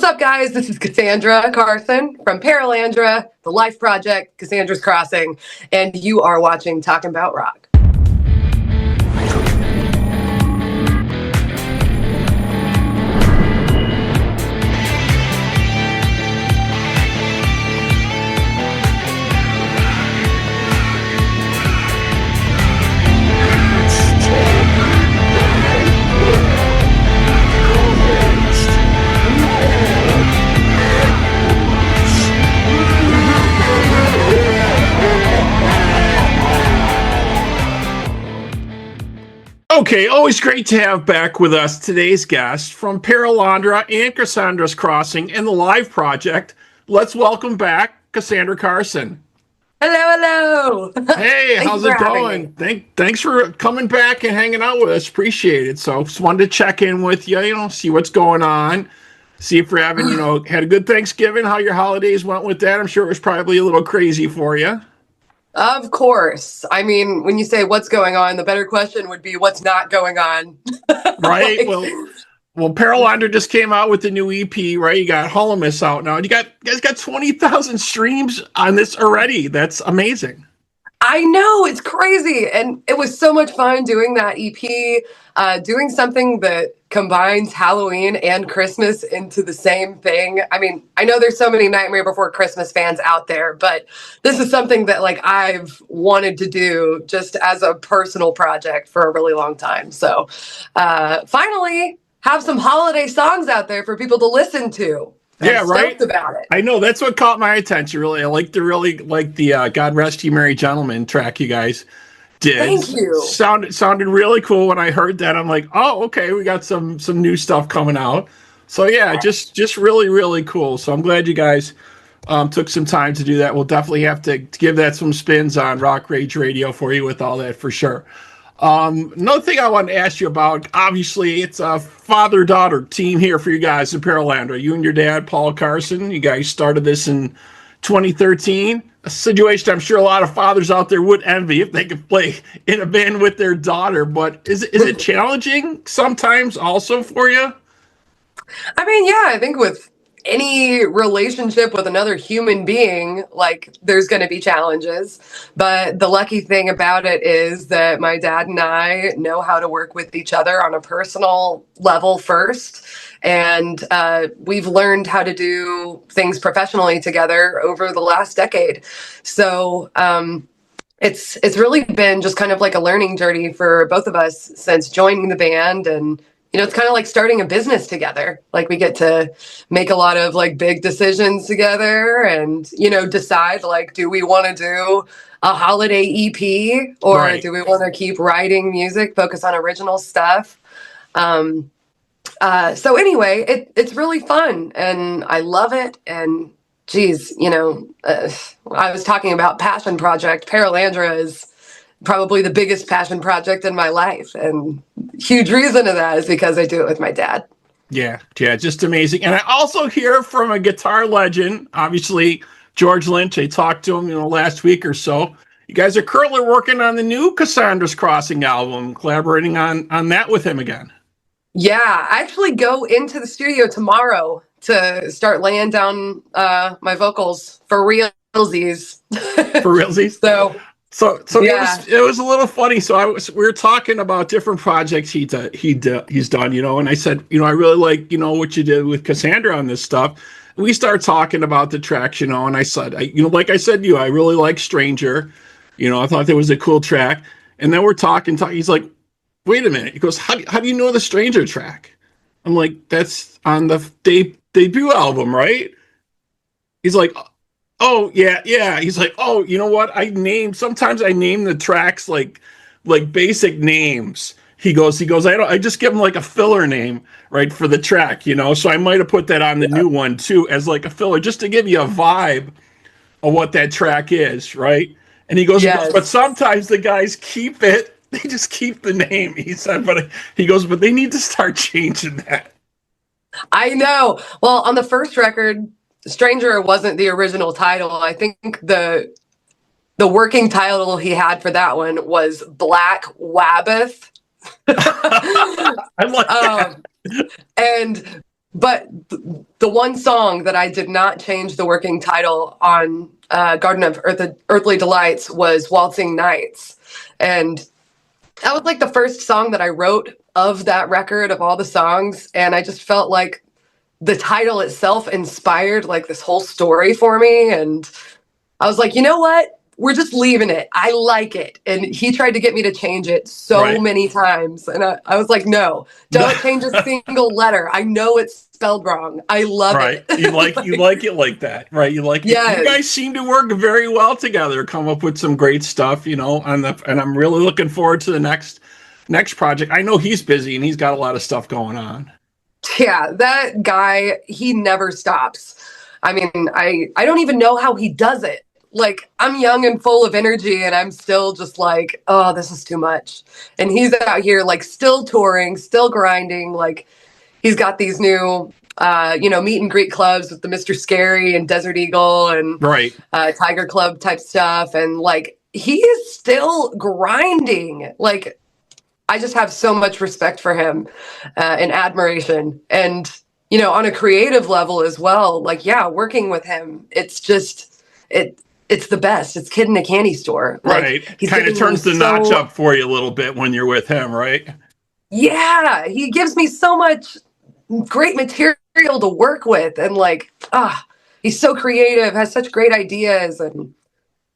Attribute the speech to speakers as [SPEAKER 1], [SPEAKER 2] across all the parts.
[SPEAKER 1] What's up, guys? This is Casandra Carson from Paralandra, the Life Project, Cassandra's Crossing, and you are watching Talking About Rock.
[SPEAKER 2] Okay, always great to have back with us today's guest from Paralandra and Cassandra's Crossing and the Live Project. Let's welcome back Casandra Carson.
[SPEAKER 1] Hello, hello.
[SPEAKER 2] Hey, how's it going? Thanks for coming back and hanging out with us. Appreciate it. So just wanted to check in with you, see what's going on, see if you're having, had a good Thanksgiving, how your holidays went with that. I'm sure it was probably a little crazy for you.
[SPEAKER 1] Of course. I mean, when you say what's going on, the better question would be what's not going on.
[SPEAKER 2] Right. Well, Paralandra just came out with the new EP, right? You got Hallomas out now. You guys got 20,000 streams on this already. That's amazing.
[SPEAKER 1] I know, it's crazy. And it was so much fun doing that EP, doing something that combines Halloween and Christmas into the same thing. I mean, I know there's so many Nightmare Before Christmas fans out there, but this is something that I've wanted to do just as a personal project for a really long time. So finally have some holiday songs out there for people to listen to.
[SPEAKER 2] Yeah, right.
[SPEAKER 1] About it.
[SPEAKER 2] I know, that's what caught my attention. Really, I like the "God Rest You Merry Gentlemen" track you guys did.
[SPEAKER 1] Thank you.
[SPEAKER 2] Sounded really cool when I heard that. I'm like, oh, okay, we got some new stuff coming out. So yeah, just really cool. So I'm glad you guys took some time to do that. We'll definitely have to give that some spins on Rock Rage Radio for you with all that for sure. Another thing I wanted to ask you about, obviously, it's a father-daughter team here for you guys in Paralandra. You and your dad, Paul Carson, you guys started this in 2013. A situation I'm sure a lot of fathers out there would envy if they could play in a band with their daughter. But is it challenging sometimes also for you?
[SPEAKER 1] I mean, yeah, I think with any relationship with another human being, there's going to be challenges. But the lucky thing about it is that my dad and I know how to work with each other on a personal level first. And we've learned how to do things professionally together over the last decade. So it's really been just kind of like a learning journey for both of us since joining the band. And it's kind of like starting a business together. We get to make a lot of big decisions together and, decide do we want to do a holiday EP or
[SPEAKER 2] right.
[SPEAKER 1] Do we want to keep writing music, focus on original stuff? So anyway, it's really fun and I love it. And geez, I was talking about passion project. Paralandra is probably the biggest passion project in my life. And huge reason of that is because I do it with my dad.
[SPEAKER 2] Yeah, just amazing. And I also hear from a guitar legend, obviously, George Lynch. I talked to him, last week or so. You guys are currently working on the new Cassandra's Crossing album, collaborating on that with him again.
[SPEAKER 1] Yeah, I actually go into the studio tomorrow to start laying down my vocals for realsies.
[SPEAKER 2] For realsies? So yeah. It was a little funny. So we were talking about different projects he's done, and I said, I really like, what you did with Cassandra on this stuff. And we started talking about the tracks, and I said, like I said to you, I really like Stranger. I thought that was a cool track. And then we're talking. He's like, wait a minute. He goes, how do you know the Stranger track? I'm like, that's on the debut album, right? He's like, oh, yeah. He's like, oh, you know what? Sometimes I name the tracks like basic names. He goes, I just give them a filler name, right, for the track, So I might have put that on the new one too as a filler, just to give you a vibe of what that track is, right? And he goes, yes. But sometimes the guys keep it. They just keep the name. He said, but they need to start changing that.
[SPEAKER 1] I know. Well, on the first record, Stranger wasn't the original title. I think the working title he had for that one was Black Wabbeth.
[SPEAKER 2] I like that.
[SPEAKER 1] And But the one song that I did not change the working title on Garden of Earthly Delights was Waltzing Nights. And that was like the first song that I wrote of that record, of all the songs. And I just felt like the title itself inspired like this whole story for me. And I was like, you know what? We're just leaving it. I like it. And he tried to get me to change it so many times. And I was like, no, don't change a single letter. I know it's spelled wrong. I love it.
[SPEAKER 2] You like it like that, right? You like it. You guys seem to work very well together, come up with some great stuff, you know, and I'm really looking forward to the next project. I know he's busy and he's got a lot of stuff going on.
[SPEAKER 1] Yeah, that guy, he never stops. I mean, I don't even know how he does it. Like, I'm young and full of energy and I'm still just like, oh, this is too much. And he's out here like still touring, still grinding. Like, he's got these new, meet and greet clubs with the Mr. Scary and Desert Eagle and Tiger Club type stuff. And like, he is still grinding. Like, I just have so much respect for him and admiration. And, you know, on a creative level as well, like, yeah, working with him, it's just, it's the best. It's kid in a candy store. Like,
[SPEAKER 2] he kind of turns the notch up for you a little bit when you're with him, right?
[SPEAKER 1] Yeah, he gives me so much great material to work with. And like, he's so creative, has such great ideas. And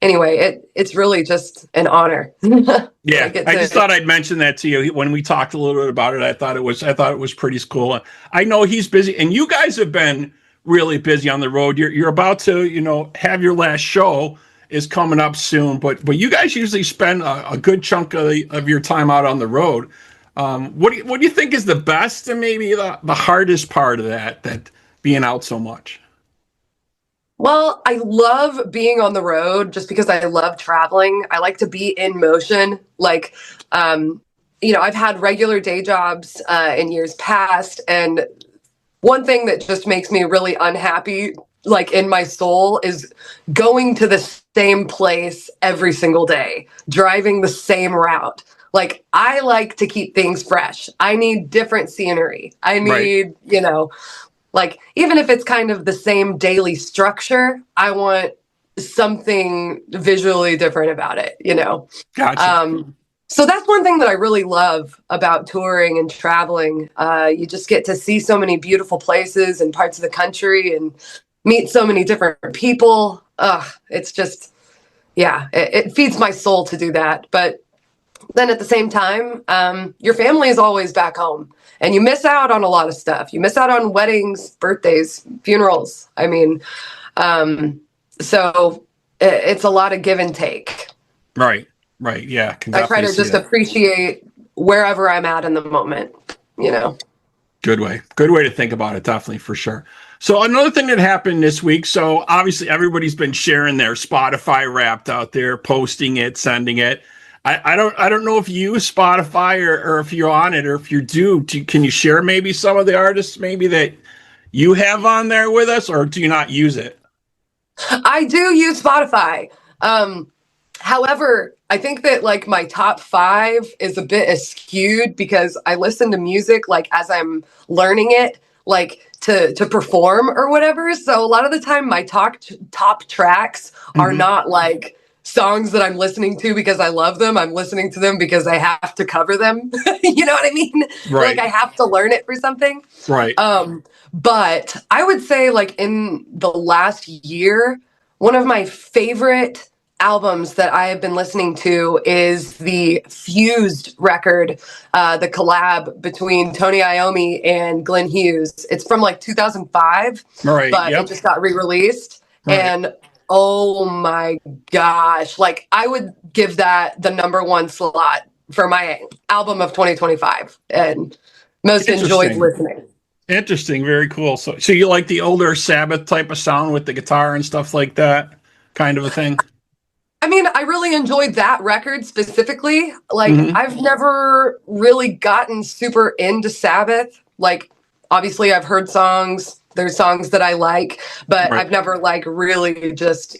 [SPEAKER 1] anyway, it's really just an honor.
[SPEAKER 2] Yeah, I just thought I'd mention that to you when we talked a little bit about it. I thought it was pretty cool. I know he's busy, and you guys have been really busy on the road. You're about to, you know, have your last show is coming up soon, but you guys usually spend a good chunk of your time out on the road. What do you think is the best and maybe the hardest part of that being out so much?
[SPEAKER 1] Well, I love being on the road just because I love traveling. I like to be in motion. Like, I've had regular day jobs in years past. And one thing that just makes me really unhappy, like in my soul, is going to the same place every single day, driving the same route. Like, I like to keep things fresh. I need different scenery. I need, like, even if it's kind of the same daily structure, I want something visually different about it, you know?
[SPEAKER 2] Gotcha.
[SPEAKER 1] So that's one thing that I really love about touring and traveling. You just get to see so many beautiful places and parts of the country and meet so many different people. It's just, it feeds my soul to do that. But then at the same time, your family is always back home. And you miss out on a lot of stuff. You miss out on weddings, birthdays, funerals. I mean, so it's a lot of give and take.
[SPEAKER 2] Right. Yeah.
[SPEAKER 1] I try to just appreciate wherever I'm at in the moment, you know.
[SPEAKER 2] Good way to think about it. Definitely, for sure. So another thing that happened this week. So obviously everybody's been sharing their Spotify Wrapped out there, posting it, sending it. I don't know if you use Spotify or if you're on it, or if you do, can you share maybe some of the artists maybe that you have on there with us, or do you not use it?
[SPEAKER 1] I do use Spotify. However, I think that like my top 5 is a bit skewed because I listen to music like as I'm learning it, like to perform or whatever. So a lot of the time my top tracks are not like songs that I'm listening to because I love them. I'm listening to them because I have to cover them. You know what I mean?
[SPEAKER 2] Right.
[SPEAKER 1] Like I have to learn it for something.
[SPEAKER 2] Right.
[SPEAKER 1] But I would say like in the last year, one of my favorite albums that I have been listening to is the Fused record, the collab between Tony Iommi and Glenn Hughes. It's from like 2005,
[SPEAKER 2] right,
[SPEAKER 1] but it just got re-released. Right. And oh my gosh, like I would give that the #1 slot for my album of 2025 and most enjoyed listening.
[SPEAKER 2] Interesting. Very cool. So you like the older Sabbath type of sound with the guitar and stuff like that kind of a thing?
[SPEAKER 1] I mean, I really enjoyed that record specifically. Like, I've never really gotten super into Sabbath. Like, obviously, I've heard songs. There's songs that I like, but I've never, like, really just,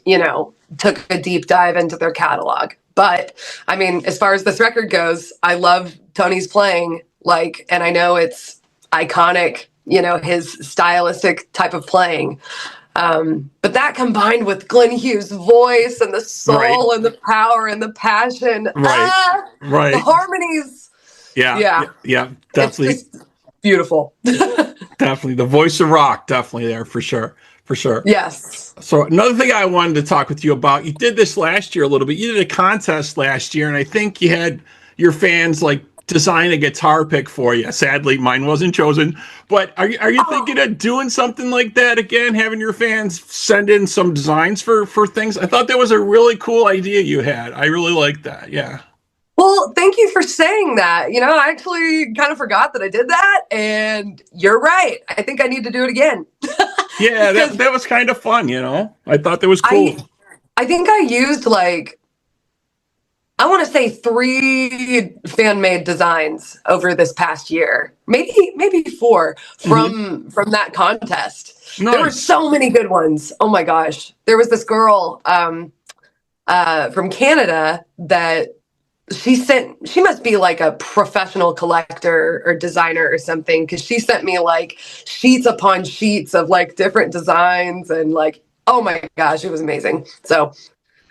[SPEAKER 1] took a deep dive into their catalog. But, I mean, as far as this record goes, I love Tony's playing, like, and I know it's iconic, his stylistic type of playing. But that combined with Glenn Hughes' voice and the soul and the power and the passion, the harmonies.
[SPEAKER 2] Yeah, definitely.
[SPEAKER 1] It's just beautiful.
[SPEAKER 2] Definitely. The voice of rock, definitely there for sure. For sure.
[SPEAKER 1] Yes.
[SPEAKER 2] So another thing I wanted to talk with you about, you did this last year a little bit. You did a contest last year, and I think you had your fans like design a guitar pick for you. Sadly, mine wasn't chosen. But are you thinking of doing something like that again, having your fans send in some designs for things? I thought that was a really cool idea you had. I really like that. Yeah.
[SPEAKER 1] Well, thank you for saying that. I actually kind of forgot that I did that, and you're right. I think I need to do it again.
[SPEAKER 2] Yeah, that was kind of fun, I thought that was cool.
[SPEAKER 1] I think I used I want to say 3 fan-made designs over this past year, maybe 4 from that contest. Nice. There were so many good ones. Oh my gosh. There was this girl from Canada that she must be like a professional collector or designer or something, because she sent me like sheets upon sheets of like different designs, and like, oh my gosh, it was amazing. So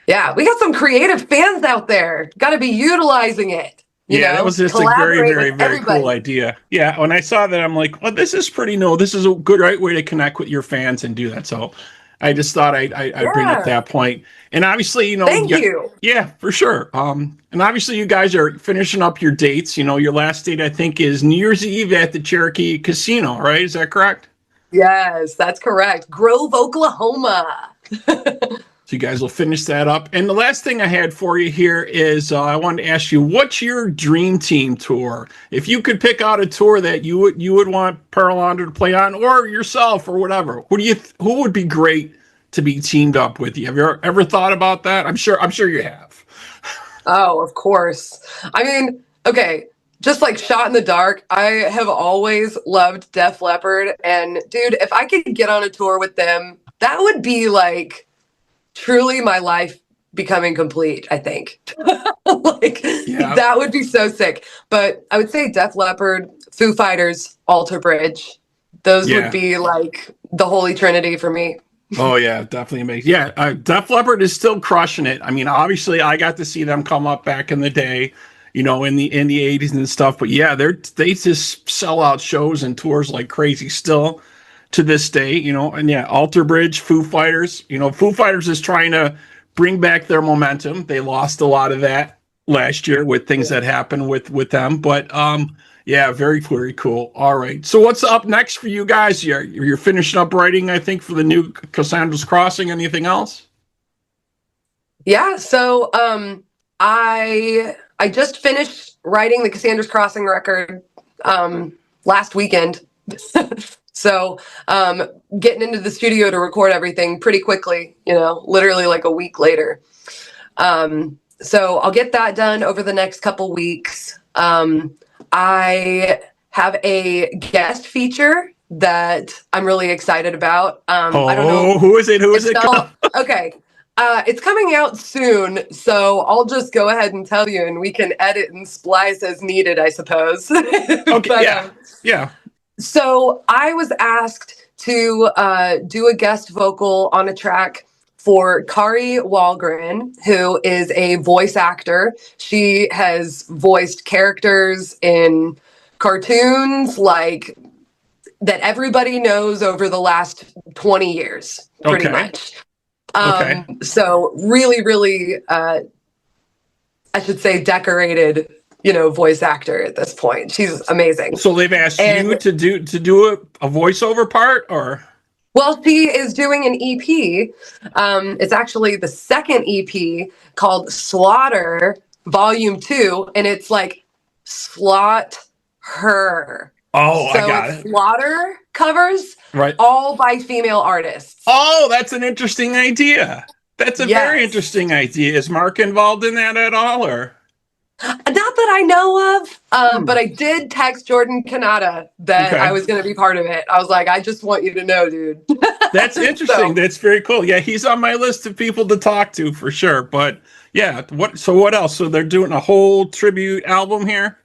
[SPEAKER 1] yeah, we got some creative fans out there. Got to be utilizing it.
[SPEAKER 2] That was just a very, very, very cool idea. Yeah, when I saw that, I'm like, well, this is pretty new. This is a good right way to connect with your fans and do that. So I just thought I'd bring up that point. And obviously,
[SPEAKER 1] thank you.
[SPEAKER 2] Yeah, for sure. And obviously, you guys are finishing up your dates. Your last date, I think, is New Year's Eve at the Cherokee Casino, right? Is that correct?
[SPEAKER 1] Yes, that's correct. Grove, Oklahoma.
[SPEAKER 2] So you guys will finish that up. And the last thing I had for you here is I wanted to ask you, what's your dream team tour? If you could pick out a tour that you would want Paralandra to play on, or yourself, or whatever, who would be great to be teamed up with you? Have you ever thought about that? I'm sure you have.
[SPEAKER 1] Oh, of course. I mean, okay, just like shot in the dark, I have always loved Def Leppard, and dude, if I could get on a tour with them, that would be like truly my life becoming complete, I think. That would be so sick. But I would say Def Leppard, Foo Fighters, Alter Bridge. Those would be like the holy trinity for me.
[SPEAKER 2] Oh yeah, definitely amazing. Yeah, Def Leppard is still crushing it. I mean, obviously I got to see them come up back in the day, in the 80s and stuff, but yeah, they just sell out shows and tours like crazy still to this day, and yeah, Alter Bridge, Foo Fighters. Foo Fighters is trying to bring back their momentum. They lost a lot of that last year with things that happened with them, but yeah, very, very cool. All right, so what's up next for you guys? You're finishing up writing, I think, for the new Cassandra's Crossing. Anything else?
[SPEAKER 1] Yeah, so I just finished writing the Cassandra's Crossing record last weekend. So getting into the studio to record everything pretty quickly, literally like a week later. So I'll get that done over the next couple weeks. I have a guest feature that I'm really excited about. I don't know.
[SPEAKER 2] Who is it?
[SPEAKER 1] Okay. It's coming out soon, so I'll just go ahead and tell you, and we can edit and splice as needed, I suppose.
[SPEAKER 2] Okay. But, yeah.
[SPEAKER 1] So I was asked to do a guest vocal on a track for Kari Wahlgren, who is a voice actor. She has voiced characters in cartoons like that everybody knows over the last 20 years, pretty much. So really, really, I should say decorated, voice actor at this point. She's amazing.
[SPEAKER 2] So they've asked you to do a voiceover part, or?
[SPEAKER 1] Well, she is doing an EP. It's actually the second EP called SlaughtHER Volume 2, and it's like SlaughtHER.
[SPEAKER 2] Oh,
[SPEAKER 1] so
[SPEAKER 2] I got it.
[SPEAKER 1] SlaughtHER covers,
[SPEAKER 2] right?
[SPEAKER 1] All by female artists.
[SPEAKER 2] Oh, that's an interesting idea. That's a very interesting idea. Is Mark involved in that at all, or?
[SPEAKER 1] Not that I know of, but I did text Jordan Kanata that I was going to be part of it. I was like, I just want you to know, dude.
[SPEAKER 2] That's interesting. That's very cool. Yeah, he's on my list of people to talk to for sure. But yeah, what else? So they're doing a whole tribute album here?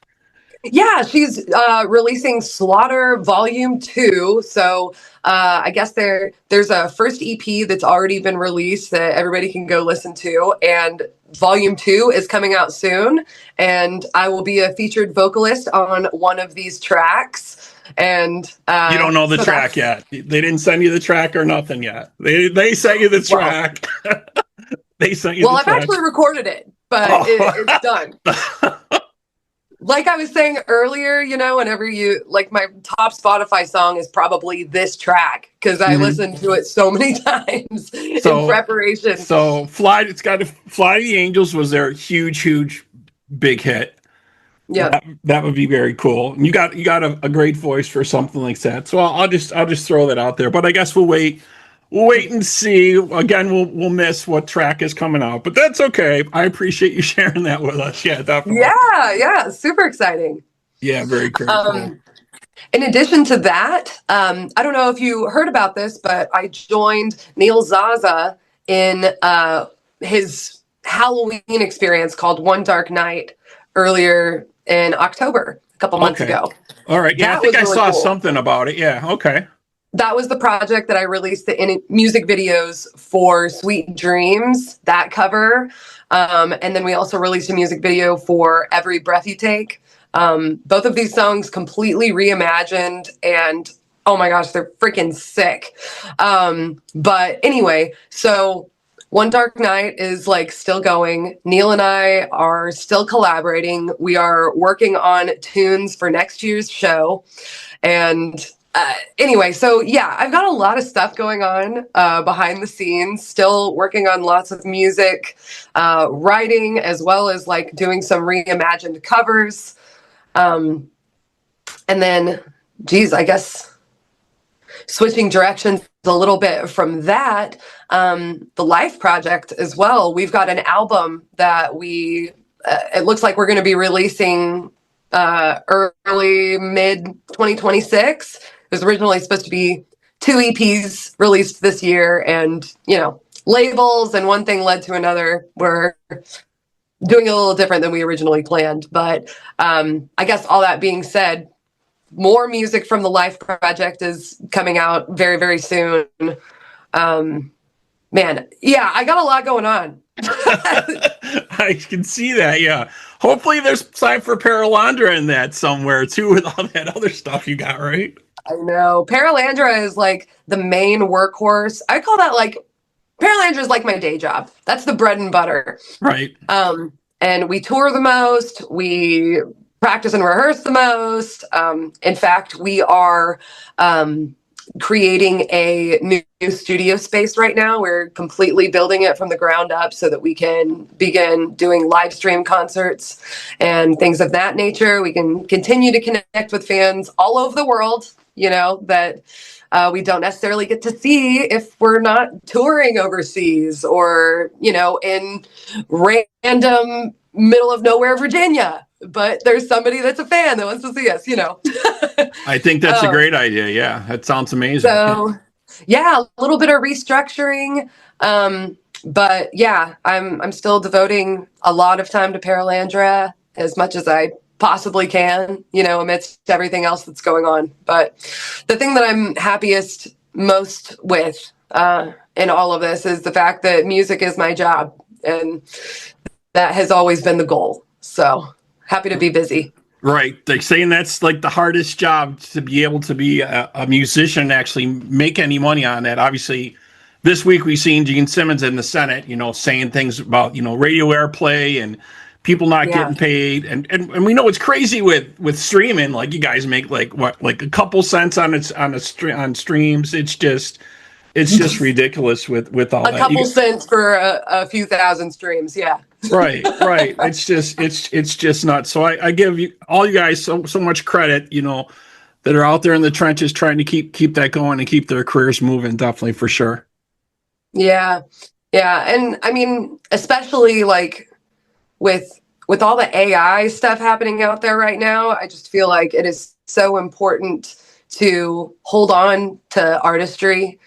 [SPEAKER 1] Yeah, she's releasing SlaughtHER Volume 2. So I guess there's a first EP that's already been released that everybody can go listen to. And Volume 2 is coming out soon. And I will be a featured vocalist on one of these tracks. And
[SPEAKER 2] you don't know the track yet. They didn't send you the track or nothing yet. They sent you the track. They sent you the track.
[SPEAKER 1] I've actually recorded it, but it's done. Like I was saying earlier, whenever like my top Spotify song is probably this track because I listened to it so many times in preparation.
[SPEAKER 2] So Fly to the Angels was their huge, big hit.
[SPEAKER 1] Yeah,
[SPEAKER 2] that would be very cool. And you got a great voice for something like that. So I'll just throw that out there. But I guess we'll wait and see. Again, we'll miss what track is coming out, but that's okay. I appreciate you sharing that with us. Yeah, definitely.
[SPEAKER 1] Yeah, super exciting.
[SPEAKER 2] Yeah, very cool.
[SPEAKER 1] In addition to that, I don't know if you heard about this, but I joined Neil Zaza in his Halloween experience called One Dark Night earlier in October, a couple months ago.
[SPEAKER 2] All right. Yeah, I think I saw something about it. Yeah. Okay.
[SPEAKER 1] That was the project that I released the music videos for Sweet Dreams, that cover. And then we also released a music video for Every Breath You Take. Both of these songs completely reimagined, and oh my gosh, they're freaking sick. But anyway, so One Dark Night is like still going. Neil and I are still collaborating. We are working on tunes for next year's show. And anyway, so yeah, I've got a lot of stuff going on behind the scenes, still working on lots of music, writing, as well as like doing some reimagined covers. And then, geez, I guess switching directions a little bit from that, the Life Project as well. We've got an album that it looks like we're going to be releasing early mid 2026. It was originally supposed to be 2 EPs released this year, and labels and one thing led to another. We're doing a little different than we originally planned, but I guess all that being said, more music from the Life Project is coming out very, very soon. Man, yeah, I got a lot going on.
[SPEAKER 2] I can see that. Yeah. Hopefully there's time for Paralandra in that somewhere too, with all that other stuff you got, right?
[SPEAKER 1] I know. Paralandra is like the main workhorse. I call that like, Paralandra is like my day job. That's the bread and butter.
[SPEAKER 2] Right.
[SPEAKER 1] And we tour the most. We practice and rehearse the most. In fact, we are creating a new studio space right now. We're completely building it from the ground up so that we can begin doing live stream concerts and things of that nature. We can continue to connect with fans all over the world, that we don't necessarily get to see if we're not touring overseas or, in random middle of nowhere, Virginia. But there's somebody that's a fan that wants to see us,
[SPEAKER 2] I think that's a great idea. Yeah, that sounds amazing.
[SPEAKER 1] So, yeah, a little bit of restructuring. But yeah, I'm still devoting a lot of time to Paralandra as much as I possibly can, amidst everything else that's going on. But the thing that I'm happiest most with in all of this is the fact that music is my job. And that has always been the goal. So happy to be busy.
[SPEAKER 2] Right. They're saying that's like the hardest job, to be able to be a musician and actually make any money on that. Obviously, this week we've seen Gene Simmons in the Senate, saying things about, radio airplay and people not getting paid. And we know it's crazy with streaming. Like, you guys make like a couple cents on streams. It's just ridiculous with all that.
[SPEAKER 1] A couple cents for a few thousand streams. Yeah.
[SPEAKER 2] Right. It's just nuts. So I give all you guys so much credit, that are out there in the trenches trying to keep that going and keep their careers moving. Definitely, for sure.
[SPEAKER 1] Yeah. And I mean, especially like with all the AI stuff happening out there right now, I just feel like it is so important to hold on to artistry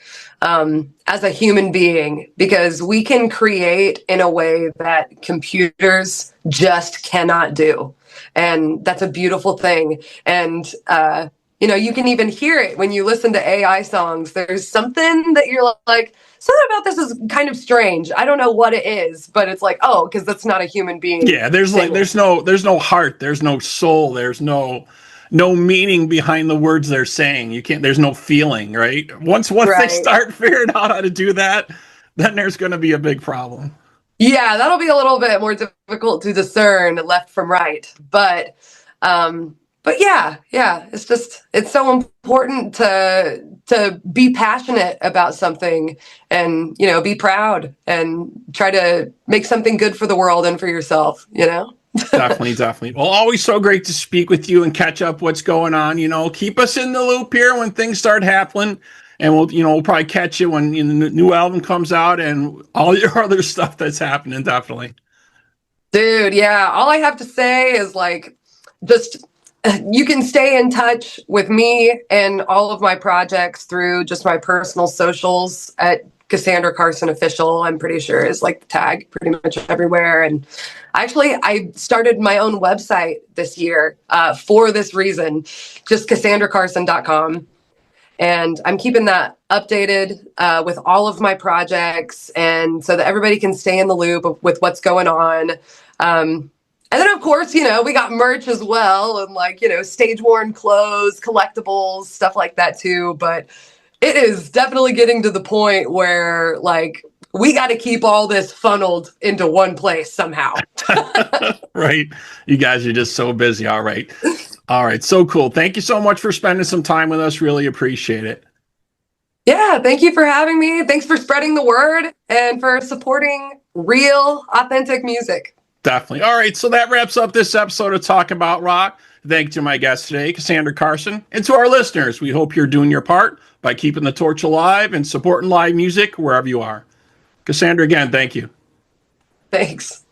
[SPEAKER 1] as a human being, because we can create in a way that computers just cannot do. And that's a beautiful thing. And, you know, you can even hear it when you listen to AI songs. There's something that you're like, something about this is kind of strange. I don't know what it is, but it's like, oh, because that's not a human being.
[SPEAKER 2] Yeah, there's no heart, there's no soul, there's no meaning behind the words they're saying. You can't. There's no feeling, right? Once they start figuring out how to do that, then there's going to be a big problem.
[SPEAKER 1] Yeah, that'll be a little bit more difficult to discern left from right, but yeah, it's so important to be passionate about something and, you know, be proud and try to make something good for the world and for yourself, you know?
[SPEAKER 2] Definitely. Well, always so great to speak with you and catch up what's going on. You know, keep us in the loop here when things start happening. And we'll probably catch you when the new album comes out and all your other stuff that's happening. Definitely.
[SPEAKER 1] Dude, yeah. All I have to say is like, just you can stay in touch with me and all of my projects through just my personal socials at Casandra Carson Official. I'm pretty sure is like the tag pretty much everywhere. And actually, I started my own website this year for this reason, just CassandraCarson.com. And I'm keeping that updated with all of my projects, and so that everybody can stay in the loop with what's going on. And then, of course, you know, we got merch as well, and like, you know, stage worn clothes, collectibles, stuff like that too. But it is definitely getting to the point where like we got to keep all this funneled into one place somehow.
[SPEAKER 2] Right. You guys are just so busy. All right. All right. So cool. Thank you so much for spending some time with us. Really appreciate it.
[SPEAKER 1] Yeah. Thank you for having me. Thanks for spreading the word and for supporting real, authentic music.
[SPEAKER 2] Definitely. All right. So that wraps up this episode of Talk About Rock. Thank you to my guest today, Casandra Carson, and to our listeners. We hope you're doing your part by keeping the torch alive and supporting live music wherever you are. Casandra, again, thank you.
[SPEAKER 1] Thanks.